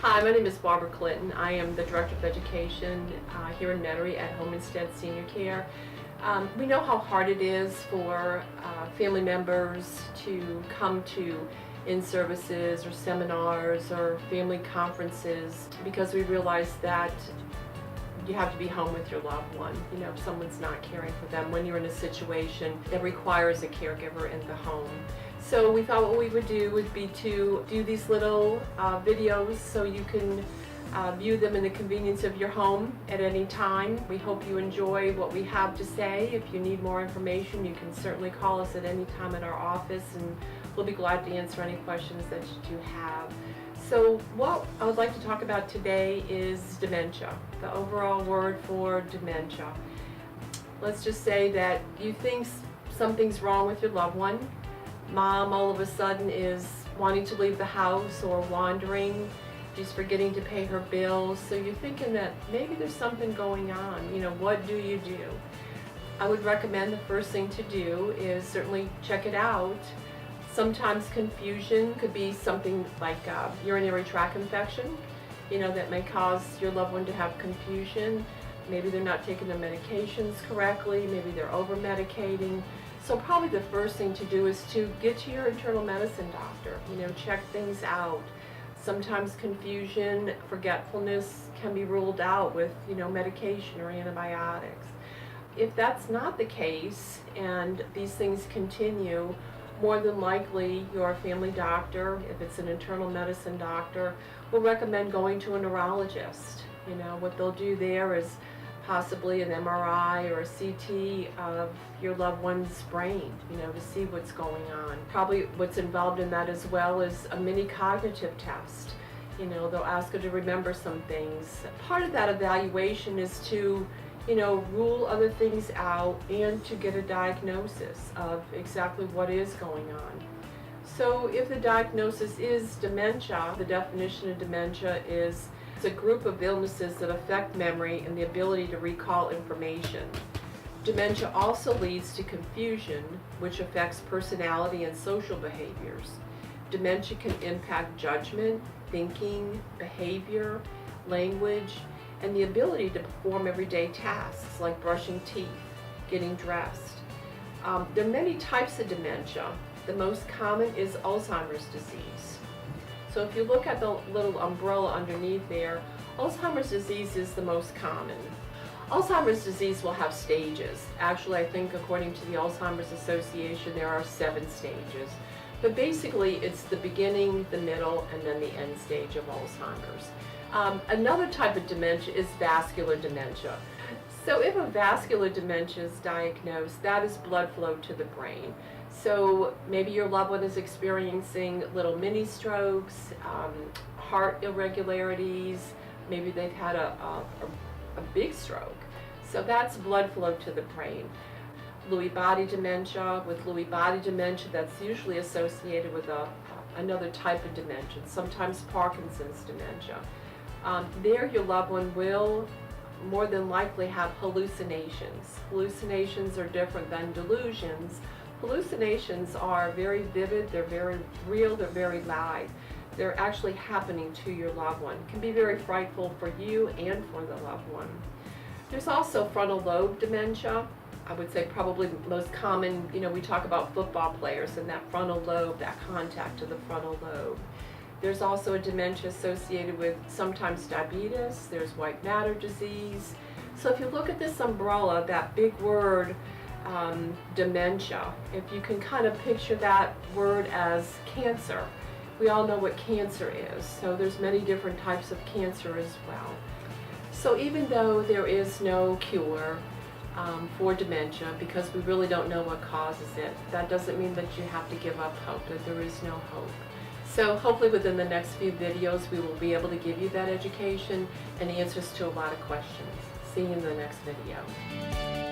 Hi, my name is Barbara Clinton. I am the Director of Education here in Metairie at Home Instead Senior Care. We know how hard it is for family members to come to in-services or seminars or family conferences because we realize that you have to be home with your loved one. You know, if someone's not caring for them when you're in a situation that requires a caregiver in the home. So we thought what we would do would be to do these little videos so you can view them in the convenience of your home at any time. We hope you enjoy what we have to say. If you need more information, you can certainly call us at any time at our office, and we'll be glad to answer any questions that you do have. So what I would like to talk about today is dementia, the overall word for dementia. Let's just say that you think something's wrong with your loved one. Mom all of a sudden is wanting to leave the house or wandering. She's forgetting to pay her bills. So you're thinking that maybe there's something going on. You know, what do you do? I would recommend the first thing to do is certainly check it out. Sometimes confusion could be something like urinary tract infection, you know, that may cause your loved one to have confusion. Maybe they're not taking their medications correctly, maybe they're over-medicating. So probably the first thing to do is to get to your internal medicine doctor, you know, check things out. Sometimes confusion, forgetfulness can be ruled out with, you know, medication or antibiotics. If that's not the case and these things continue, more than likely your family doctor, if it's an internal medicine doctor, will recommend going to a neurologist. You know, what they'll do there is possibly an MRI or a CT of your loved one's brain, you know, to see what's going on. Probably what's involved in that as well is a mini cognitive test. You know, they'll ask her to remember some things. Part of that evaluation is to, you know, rule other things out and to get a diagnosis of exactly what is going on. So if the diagnosis is dementia, the definition of dementia is it's a group of illnesses that affect memory and the ability to recall information. Dementia also leads to confusion, which affects personality and social behaviors. Dementia can impact judgment, thinking, behavior, language, and the ability to perform everyday tasks like brushing teeth, getting dressed. There are many types of dementia. The most common is Alzheimer's disease. So if you look at the little umbrella underneath there, Alzheimer's disease is the most common. Alzheimer's disease will have stages. Actually, I think according to the Alzheimer's Association, there are 7 stages. But basically, it's the beginning, the middle, and then the end stage of Alzheimer's. Another type of dementia is vascular dementia. So if a vascular dementia is diagnosed, that is blood flow to the brain. So maybe your loved one is experiencing little mini strokes, heart irregularities, maybe they've had a big stroke. So that's blood flow to the brain. Lewy body dementia, with Lewy body dementia, that's usually associated with another type of dementia, sometimes Parkinson's dementia. There your loved one will more than likely have hallucinations. Hallucinations are different than delusions. Hallucinations are very vivid, they're very real, they're very live. They're actually happening to your loved one. It can be very frightful for you and for the loved one. There's also frontal lobe dementia. I would say probably most common, you know, we talk about football players and that frontal lobe, that contact to the frontal lobe. There's also a dementia associated with sometimes diabetes, there's white matter disease. So if you look at this umbrella, that big word, dementia, if you can kind of picture that word as cancer. We all know what cancer is, so there's many different types of cancer as well. So even though there is no cure for dementia, because we really don't know what causes it, that doesn't mean that you have to give up hope, that there is no hope. So hopefully within the next few videos we will be able to give you that education and answers to a lot of questions. See you in the next video.